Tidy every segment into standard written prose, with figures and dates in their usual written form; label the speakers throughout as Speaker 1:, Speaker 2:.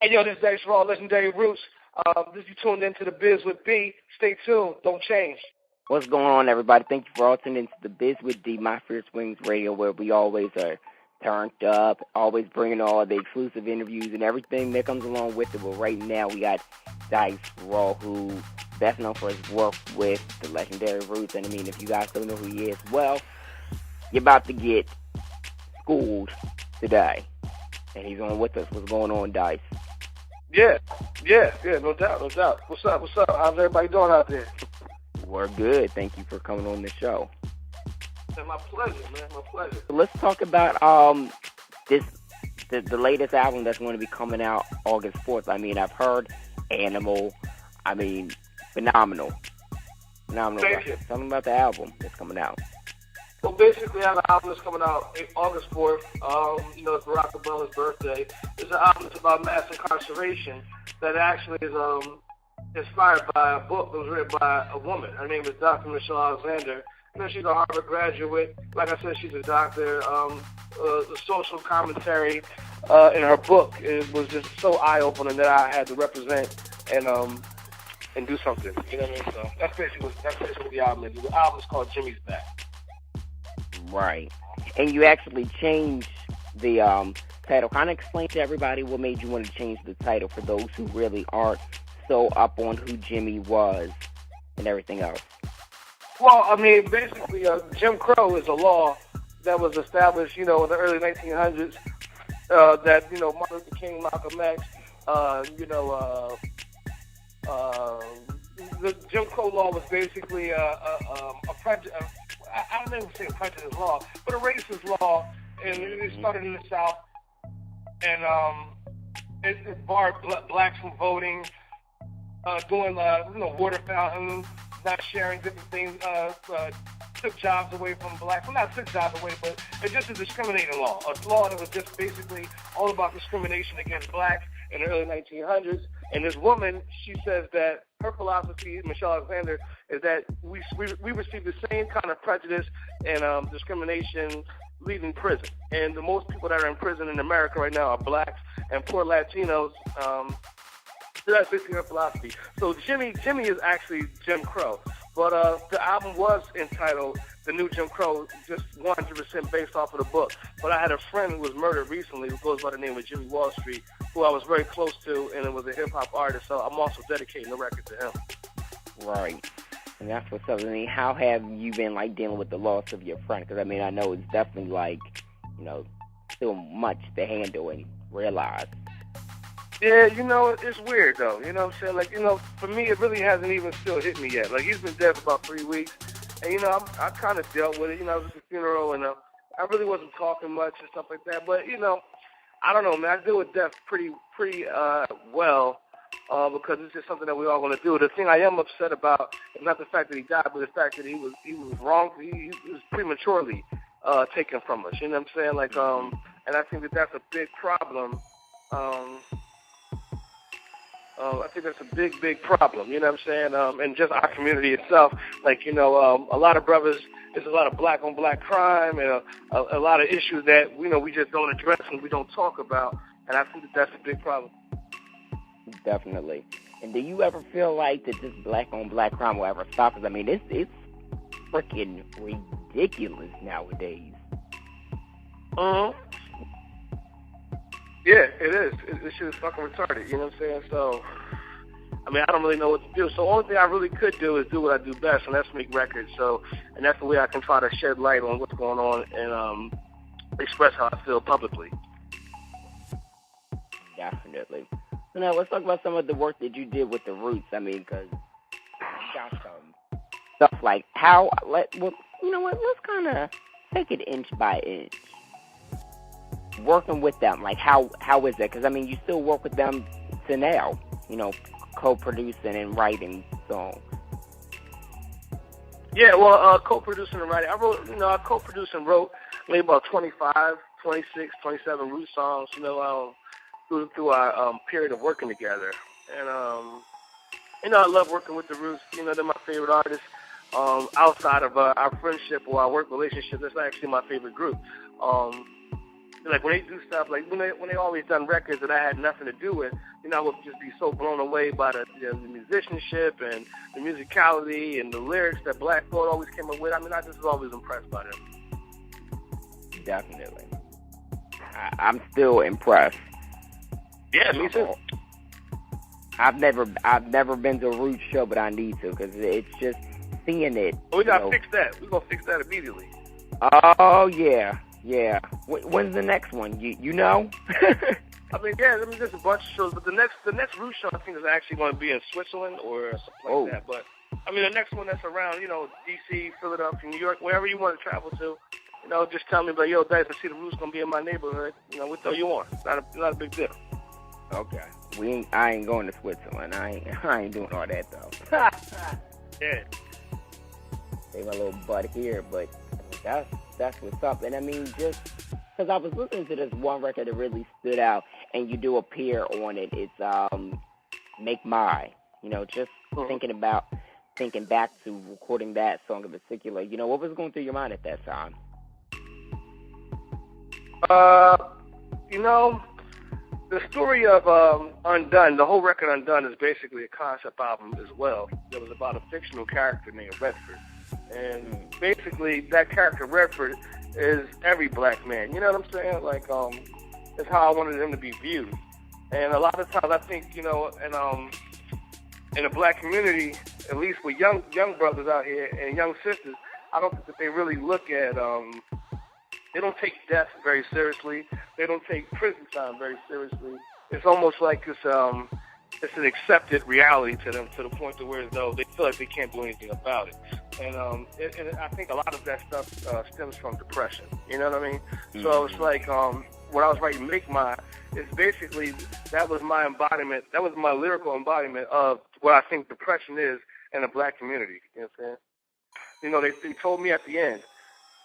Speaker 1: Hey, yo, this is Dash Raw, Legendary Roots. This you tuned into the Biz with B. Stay tuned. Don't change.
Speaker 2: What's going on, everybody? Thank you for all tuning into the Biz with D, My Fierce Wings Radio, where we always are turned up, always bringing all the exclusive interviews and everything that comes along with it. But right now, we got Dice Raw, who best known for his work with the Legendary Roots. And I mean, if you guys don't know who he is, well, you're about to get schooled today. And he's on with us. What's going on, Dice?
Speaker 1: Yeah, no doubt. What's up? How's everybody doing out there?
Speaker 2: We're good. Thank you for coming on the show.
Speaker 1: My pleasure, man. My pleasure.
Speaker 2: So let's talk about the latest album that's going to be coming out August 4th. I mean, I've heard Animal. I mean, phenomenal.
Speaker 1: Thank you.
Speaker 2: Tell me about the album that's coming out.
Speaker 1: Well, basically, I have an album that's coming out August 4th. It's Barack Obama's birthday. It's an album that's about mass incarceration that actually is inspired by a book that was written by a woman. Her name is Dr. Michelle Alexander. She's a Harvard graduate. Like I said, she's a doctor. The social commentary in her book, it was just so eye-opening that I had to represent and do something. You know what I mean? So that's basically what the album is. The album is called Jimmy's Back.
Speaker 2: Right. And you actually changed the title. Kind of explain to everybody what made you want to change the title for those who really aren't so up on who Jimmy was and everything else.
Speaker 1: Well, I mean, basically, Jim Crow is a law that was established, in the early 1900s that, Martin Luther King, Malcolm X, the Jim Crow law was basically I don't even say a prejudice law, but a racist law, and it started in the South, and it barred blacks from voting, doing water fountains, not sharing different things, took jobs away from blacks. Well, not took jobs away, but it's just a discriminating law, a law that was just basically all about discrimination against blacks in the early 1900s. And this woman, she says that her philosophy, Michelle Alexander, is that we receive the same kind of prejudice and discrimination leaving prison. And the most people that are in prison in America right now are blacks and poor Latinos. So that's basically her philosophy. So Jimmy is actually Jim Crow. But the album was entitled The New Jim Crow, just 100% based off of the book. But I had a friend who was murdered recently who goes by the name of Jimmy Wall Street, who I was very close to, and it was a hip-hop artist, so I'm also dedicating the record to him.
Speaker 2: Right. And that's what's up. I mean, how have you been, dealing with the loss of your friend? Because, I mean, I know it's definitely, still much to handle and realize.
Speaker 1: Yeah, it's weird, though. You know what I'm saying? For me, it really hasn't even still hit me yet. He's been dead for about 3 weeks. And, I kind of dealt with it. I was at the funeral, and I really wasn't talking much and stuff like that. But, I don't know, man. I deal with death pretty well because it's just something that we all want to do. The thing I am upset about is not the fact that he died, but the fact that he was wrong. He was prematurely taken from us. You know what I'm saying? And I think that that's a big problem. I think that's a big problem, you know what I'm saying? And just our community itself, a lot of brothers, there's a lot of black-on-black crime and a lot of issues that, we just don't address and we don't talk about. And I think that that's a big problem.
Speaker 2: Definitely. And do you ever feel like that this black-on-black crime will ever stop? Because, I mean, it's freaking ridiculous nowadays.
Speaker 1: Yeah, it is. This shit is fucking retarded, you know what I'm saying? So, I mean, I don't really know what to do. So the only thing I really could do is do what I do best, and that's make records. So, and that's the way I can try to shed light on what's going on and express how I feel publicly.
Speaker 2: Definitely. So now let's talk about some of the work that you did with the Roots. I mean, because you got some stuff like let's kind of take it inch by inch. Working with them, how is that? Because, I mean, you still work with them to now, co-producing and writing songs.
Speaker 1: Yeah, well, co-producing and writing. I co-produced and wrote maybe about 25, 26, 27 Root songs, through our period of working together. And, I love working with the Roots. They're my favorite artists. Outside of our friendship or our work relationship, that's actually my favorite group. like when they do stuff, like when they always done records that I had nothing to do with, I would just be so blown away by the musicianship and the musicality and the lyrics that Black Thought always came up with. I mean, I just was always impressed by them.
Speaker 2: Definitely. I'm still impressed.
Speaker 1: Yeah, me too.
Speaker 2: I've never been to a Roots show, but I need to, because it's just seeing it.
Speaker 1: Well, we gotta fix that. We're gonna fix that immediately.
Speaker 2: Oh yeah. When's the next one? You know?
Speaker 1: I mean, there's a bunch of shows, but the next Roots show I think is actually going to be in Switzerland or something like that. But I mean, the next one that's around, D.C., Philadelphia, New York, wherever you want to travel to, just tell me, like, yo, Dice, I see the Roots going to be in my neighborhood. We'll throw you on. It's not a big deal.
Speaker 2: Okay. I ain't going to Switzerland. I ain't doing all that though.
Speaker 1: Yeah.
Speaker 2: Save my little butt here, but that's what's up. And I mean, just because I was listening to this one record that really stood out, and you do appear on it. It's Make My. Just thinking back to recording that song in particular. What was going through your mind at that time?
Speaker 1: The story of Undone, the whole record Undone, is basically a concept album as well. It was about a fictional character named Redford. And basically, that character, Redford, is every black man. You know what I'm saying? Like, it's how I wanted him to be viewed. And a lot of times, I think, in the black community, at least with young brothers out here and young sisters, I don't think that they really look at, they don't take death very seriously. They don't take prison time very seriously. It's almost like it's an accepted reality to them, to the point to where though they feel like they can't do anything about it. And I think a lot of that stuff stems from depression. You know what I mean? Mm-hmm. So it's like when I was writing Make My, it's basically that was my embodiment. That was my lyrical embodiment of what I think depression is in the black community. You know what I'm saying? They told me at the end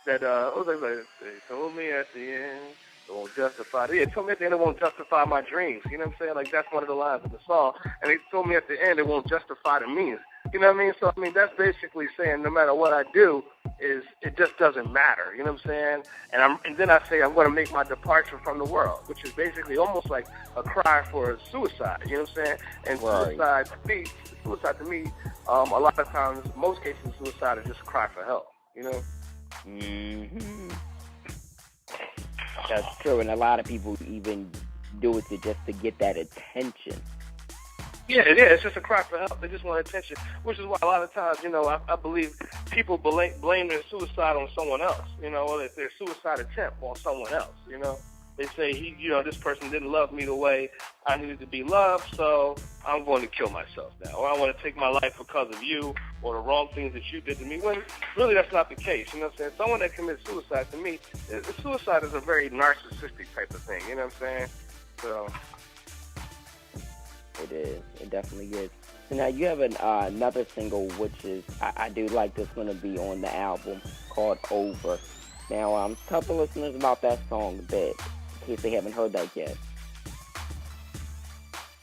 Speaker 1: that they told me at the end. It won't justify. They told me at the end it won't justify my dreams. You know what I'm saying? Like, that's one of the lines of the song. And they told me at the end it won't justify the means. You know what I mean? So, I mean, that's basically saying no matter what I do, it just doesn't matter. You know what I'm saying? And then I say I'm going to make my departure from the world, which is basically almost like a cry for suicide. You know what I'm saying? And suicide to me, a lot of times, most cases, suicide is just a cry for help. You know?
Speaker 2: Mm-hmm. That's true, and a lot of people even do it just to get that attention.
Speaker 1: Yeah, it's just a cry for help. They just want attention, which is why a lot of times, I believe people blame their suicide on someone else, or their suicide attempt on someone else, They say, this person didn't love me the way I needed to be loved, so I'm going to kill myself now. Or I want to take my life because of you or the wrong things that you did to me. When really that's not the case. You know what I'm saying? Someone that commits suicide, to me, suicide is a very narcissistic type of thing. You know what I'm saying? So
Speaker 2: it is. It definitely is. So now you have another single, which is, I do like this one to be on the album, called Over. Now, tell the listeners about that song a bit, in case they haven't heard that yet.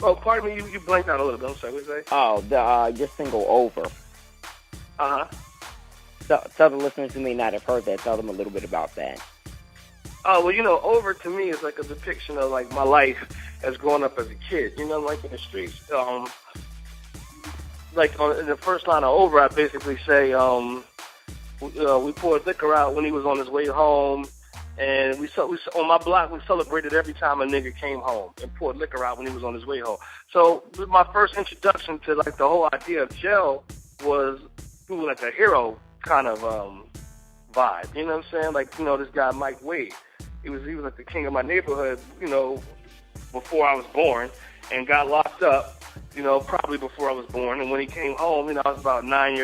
Speaker 1: Oh, pardon me, you blanked out a little bit. I'm sorry, what did you say?
Speaker 2: Oh, your single, Over.
Speaker 1: Uh-huh.
Speaker 2: So, tell the listeners who may not have heard that, tell them a little bit about that.
Speaker 1: Oh, well, Over to me is like a depiction of, like, my life as growing up as a kid. Like in the streets, like in the first line of Over, I basically say, we poured liquor out when he was on his way home, and we on my block we celebrated every time a nigga came home, and poured liquor out when he was on his way home. So my first introduction to like the whole idea of jail was through like a hero kind of vibe. You know what I'm saying? Like this guy Mike Wade, he was like the king of my neighborhood. Before I was born, and got locked up. Probably before I was born. And when he came home, I was about 8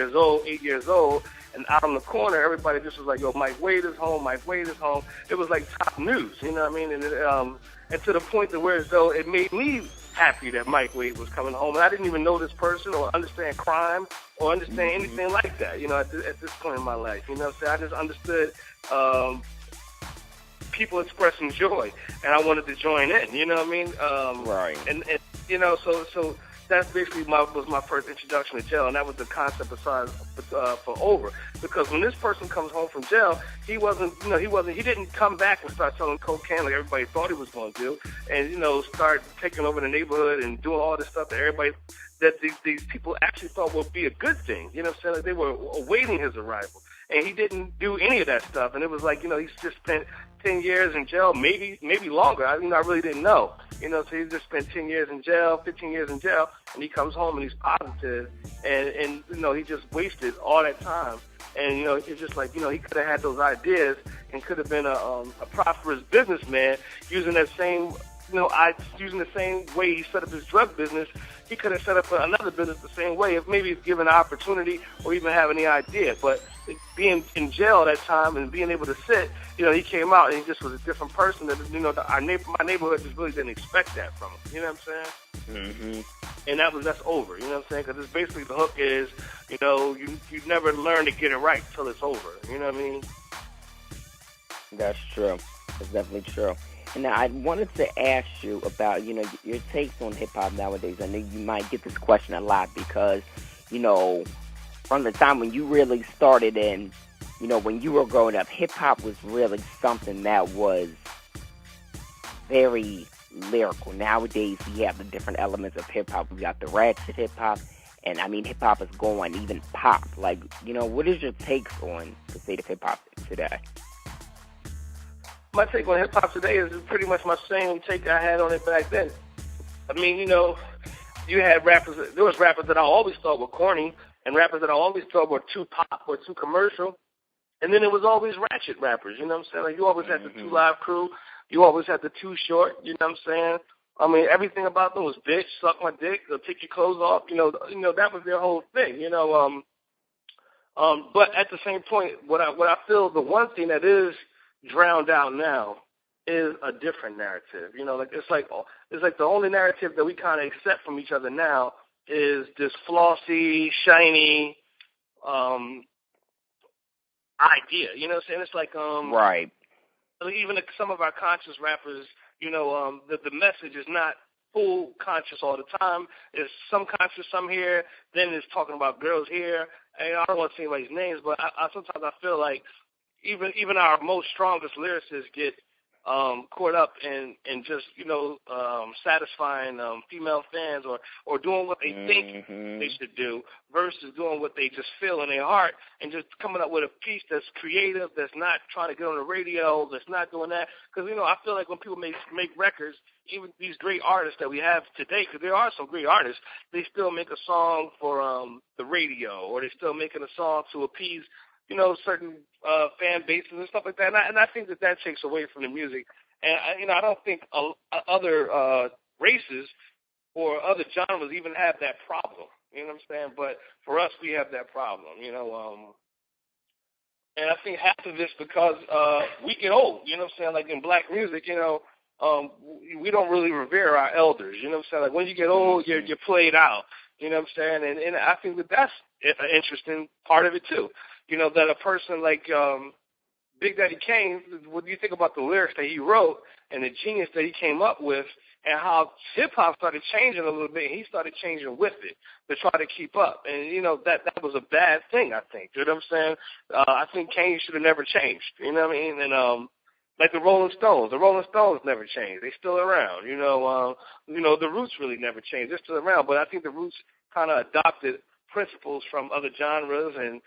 Speaker 1: years old. And out on the corner, everybody just was like, yo, Mike Wade is home, Mike Wade is home. It was like top news, you know what I mean? And to the point that where as though it made me happy that Mike Wade was coming home. And I didn't even know this person or understand crime or understand anything like that, at this point in my life. You know what I'm saying? I just understood people expressing joy, and I wanted to join in, you know what I mean?
Speaker 2: Right.
Speaker 1: And so that's basically was my first introduction to jail, and that was the concept besides for Over. Because when this person comes home from jail, he didn't come back and start selling cocaine like everybody thought he was going to do, and start taking over the neighborhood and doing all this stuff that these people actually thought would be a good thing. You know what I'm saying? Like they were awaiting his arrival. And he didn't do any of that stuff. And it was like, he's just spent 10 years in jail, maybe longer. I really didn't know. So he just spent 10 years in jail, 15 years in jail, and he comes home and he's positive. And he just wasted all that time. And, it's just like, he could have had those ideas and could have been a prosperous businessman using that same, using the same way he set up his drug business. He could have set up another business the same way if maybe given an opportunity or even having the idea. But being in jail that time and being able to sit, he came out and he just was a different person that, my neighborhood just really didn't expect that from him. You know what I'm saying? Mm-hmm. And that's Over. You know what I'm saying? Because it's basically the hook is, you never learn to get it right till it's over. You know what I mean?
Speaker 2: That's true. That's definitely true. And now I wanted to ask you about, your takes on hip-hop nowadays. I know you might get this question a lot because, from the time when you really started and, when you were growing up, hip-hop was really something that was very lyrical. Nowadays, we have the different elements of hip-hop. We got the ratchet hip-hop, and, hip-hop is going even pop. Like, what is your takes on the state of hip-hop today?
Speaker 1: My take on hip-hop today is pretty much my same take I had on it back then. You had rappers, there was rappers that I always thought were corny, and rappers that I always thought were too pop or too commercial, and then it was always ratchet rappers, you know what I'm saying? Like, you always had the Two Live Crew, you always had the Too Short, you know what I'm saying? Everything about them was bitch, suck my dick, or take your clothes off, that was their whole thing, but at the same point, what I feel the one thing that is drowned out now is a different narrative. It's like the only narrative that we kind of accept from each other now is this flossy, shiny idea. You know what I'm saying? It's like
Speaker 2: right.
Speaker 1: Even some of our conscious rappers, the message is not full conscious all the time. It's some conscious, some here. Then it's talking about girls here. And I don't want to say anybody's names, but sometimes I feel like even our most strongest lyricists get caught up in just satisfying female fans or doing what they think they should do versus doing what they just feel in their heart and just coming up with a piece that's creative, that's not trying to get on the radio, that's not doing that. Because I feel like when people make records, even these great artists that we have today, because there are some great artists, they still make a song for the radio, or they're still making a song to appease certain fan bases and stuff like that. And I think that takes away from the music. And I don't think other races or other genres even have that problem. You know what I'm saying? But for us, we have that problem. And I think half of it's because we get old. You know what I'm saying? Like in black music, we don't really revere our elders. You know what I'm saying? Like when you get old, you're played out. You know what I'm saying? And I think that's an interesting part of it too. That a person like Big Daddy Kane, when you think about the lyrics that he wrote and the genius that he came up with and how hip-hop started changing a little bit, and he started changing with it to try to keep up. And, that was a bad thing, I think. You know what I'm saying? I think Kane should have never changed. You know what I mean? And like the Rolling Stones never changed. They're still around. The Roots really never changed. They're still around. But I think the Roots kind of adopted principles from other genres and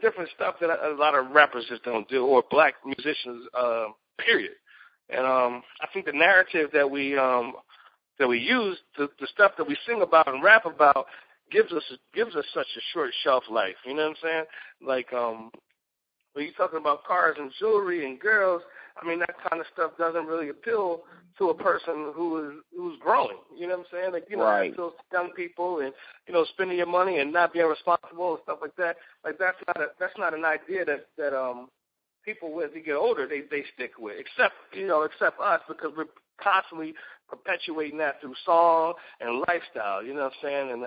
Speaker 1: different stuff that a lot of rappers just don't do, or black musicians, period. And I think the narrative that we use, the stuff that we sing about and rap about, gives us such a short shelf life. You know what I'm saying? Like when you're talking about cars and jewelry and girls, that kind of stuff doesn't really appeal to a person who's growing. You know what I'm saying? Like,
Speaker 2: right.
Speaker 1: It appeals to young people and, spending your money and not being responsible and stuff like that. Like that's not an idea that people as they get older they stick with. Except us, because we're constantly perpetuating that through song and lifestyle. You know what I'm saying? And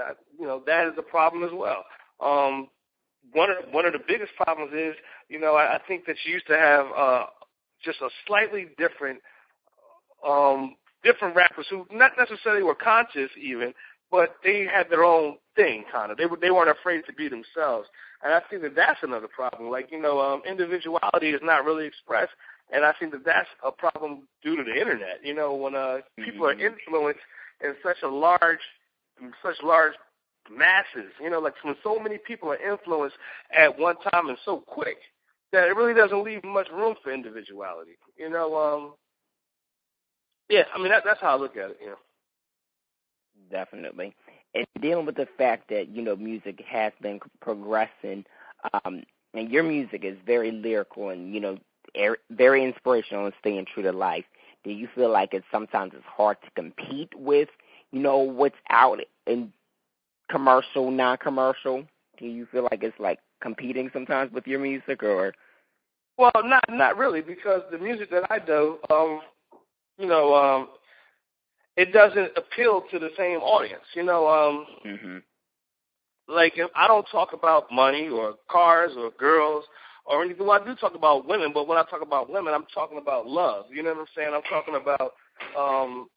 Speaker 1: that is a problem as well. One of the biggest problems is, I think that you used to have just a slightly different different rappers who not necessarily were conscious even, but they had their own thing, kind of. They weren't afraid to be themselves. And I think that that's another problem. Like, individuality is not really expressed, and I think that that's a problem due to the Internet. When people are influenced in such large masses, like when so many people are influenced at one time and so quick that it really doesn't leave much room for individuality. Yeah, I mean, that's how I look at it,
Speaker 2: Definitely. And dealing with the fact that, music has been progressing, and your music is very lyrical and, very inspirational and staying true to life, do you feel like sometimes it's hard to compete with, what's out in commercial, non-commercial? Do you feel like it's like competing sometimes with your music, or?
Speaker 1: Well, not really, because the music that I do, it doesn't appeal to the same audience. Like, I don't talk about money or cars or girls or anything. Well, I do talk about women, but when I talk about women, I'm talking about love. You know what I'm saying? I'm talking about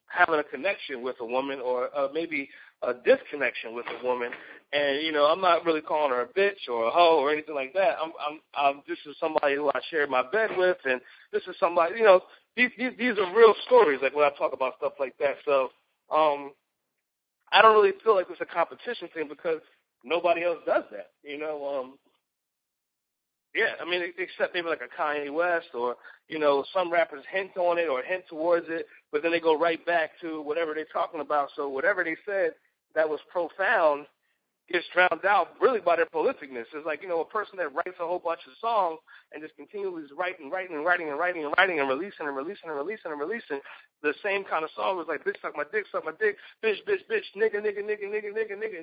Speaker 1: having a connection with a woman, or maybe a disconnection with a woman. And, I'm not really calling her a bitch or a hoe or anything like that. This is somebody who I share my bed with, and this is somebody, these are real stories, like when I talk about stuff like that. So I don't really feel like it's a competition thing because nobody else does that, Yeah, I mean, except maybe like a Kanye West or, some rappers hint on it or hint towards it, but then they go right back to whatever they're talking about. So whatever they said that was profound gets drowned out really by their prolificness. It's like, a person that writes a whole bunch of songs and just continually is writing and releasing the same kind of song. It's like, bitch, suck my dick, bitch, nigga, and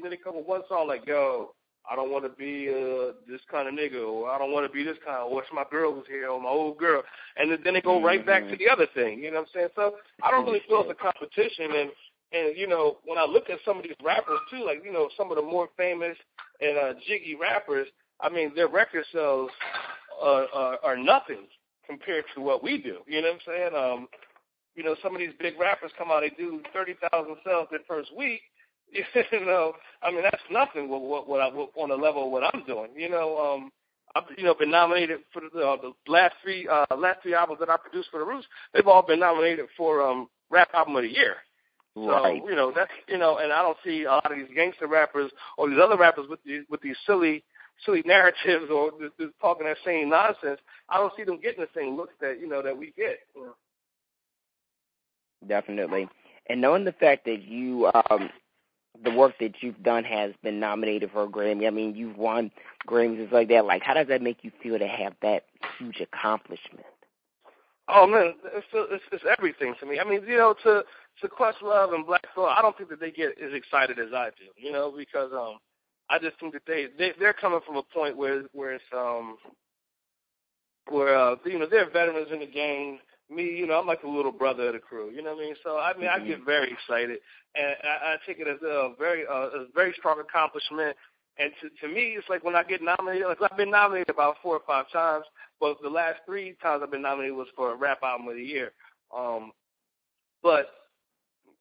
Speaker 1: then they come with one song like, yo, I don't want to be this kind of nigga, or I don't want to be this kind of, or my girl was here, or my old girl. And then they go right back to the other thing, you know what I'm saying? So I don't really feel it's a competition. And when I look at some of these rappers, too, like, some of the more famous and jiggy rappers, I mean, their record sales are nothing compared to what we do. You know what I'm saying? Some of these big rappers come out, they do 30,000 sales their first week. I mean, that's nothing what on the level of what I'm doing. I've been nominated for the last three albums that I produced for the Roots. They've all been nominated for Rap Album of the Year.
Speaker 2: Right.
Speaker 1: So that's and I don't see a lot of these gangster rappers or these other rappers with these silly narratives or this talking that same nonsense. I don't see them getting the same looks that that we get.
Speaker 2: Definitely. And knowing the fact that you the work that you've done has been nominated for a Grammy. I mean, you've won Grammys and like that. Like, how does that make you feel to have that huge accomplishment?
Speaker 1: Oh man, it's everything to me. I mean, to Questlove and Black Thought, I don't think that they get as excited as I do. Because I just think that they're coming from a point where it's they're veterans in the game. Me, I'm like the little brother of the crew. You know what I mean? So I get very excited, and I take it as a very strong accomplishment. And to me, it's like when I get nominated. Like, I've been nominated about 4 or 5 times, but the last 3 times I've been nominated was for a Rap Album of the Year. But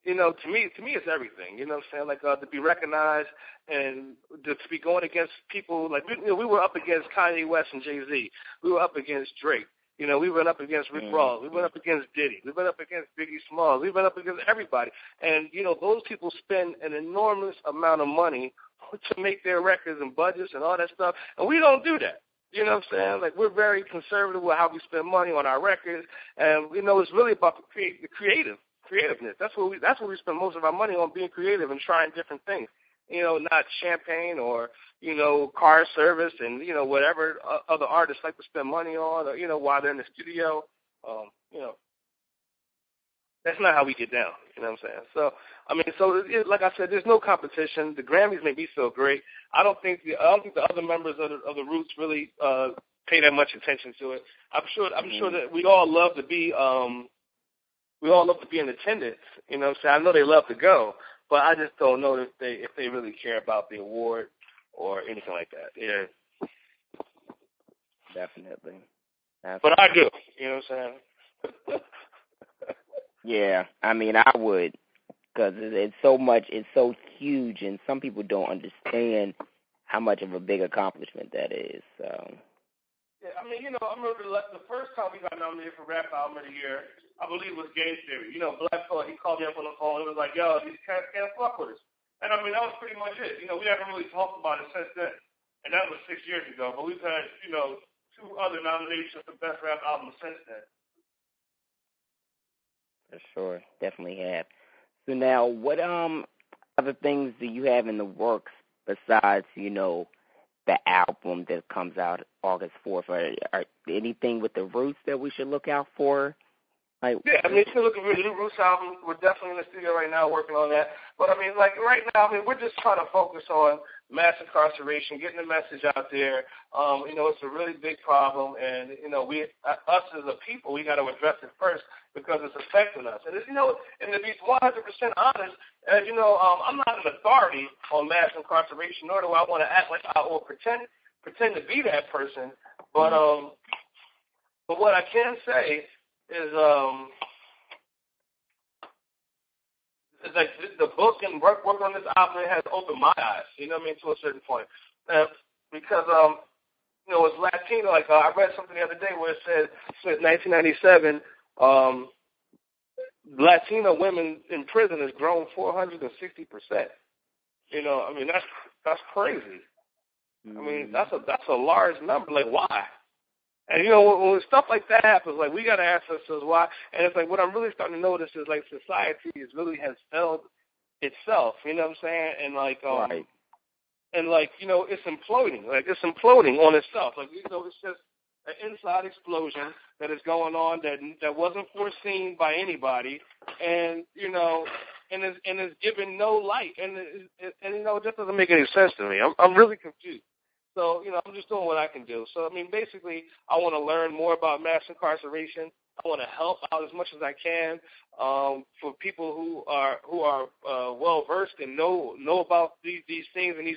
Speaker 1: to me, it's everything. You know what I'm saying? Like, to be recognized and to be going against people like we were up against Kanye West and Jay-Z. We were up against Drake. We went up against Rick Ross. We went up against Diddy. We went up against Biggie Smalls. We went up against everybody. And, those people spend an enormous amount of money to make their records and budgets and all that stuff. And we don't do that. You know what I'm saying? Like, we're very conservative with how we spend money on our records. And, it's really about the creativeness. That's what we spend most of our money on, being creative and trying different things. Not champagne or, car service and, whatever other artists like to spend money on, or, while they're in the studio. That's not how we get down. You know what I'm saying? So, I mean, like I said, there's no competition. The Grammys make me feel great. I don't think the other members of the Roots really pay that much attention to it. I'm sure that we all love to be in attendance. You know what I'm saying? I know they love to go. But I just don't know if they really care about the award or anything like that. Yeah.
Speaker 2: Definitely.
Speaker 1: But I do. You know what I'm saying?
Speaker 2: Yeah, I mean, I would, because it's so much, it's so huge, and some people don't understand how much of a big accomplishment that is. So.
Speaker 1: Yeah, I mean, I remember the first time we got nominated for Rap Album of the Year, I believe it was Game Theory. Black Thought, he called me up on the phone. He was like, yo, these cats can't fuck with us. And, I mean, that was pretty much it. We haven't really talked about it since then. And that was 6 years ago. But we've had, 2 other nominations for Best Rap Album since then.
Speaker 2: For sure, definitely have. So now, what other things do you have in the works besides the album that comes out August 4th? Or anything with the Roots that we should look out for?
Speaker 1: Yeah, I mean, if you're looking for the new Roots album, we're definitely in the studio right now working on that. But, I mean, like, right now, we're just trying to focus on mass incarceration, getting the message out there. It's a really big problem, and, us as a people, we got to address it first because it's affecting us. And, and to be 100% honest, as you know, I'm not an authority on mass incarceration, nor do I want to act like I or pretend to be that person. But what I can say is like the book and work on this album has opened my eyes, to a certain point. Because, as Latino, like I read something the other day where it said since 1997, Latino women in prison has grown 460%. I mean, that's crazy. I mean, that's a large number. Like, why? And, when stuff like that happens, like, we got to ask ourselves why. And it's like what I'm really starting to notice is, like, society has failed itself, you know what I'm saying? And, like,
Speaker 2: right.
Speaker 1: And, like, it's imploding. Like, it's imploding on itself. Like, it's just an inside explosion that is going on that wasn't foreseen by anybody. And, and it's given no light. And it just doesn't make any sense to me. I'm really confused. So, I'm just doing what I can do. So, I mean, basically, I want to learn more about mass incarceration. I want to help out as much as I can for people who are well versed and know about these things and these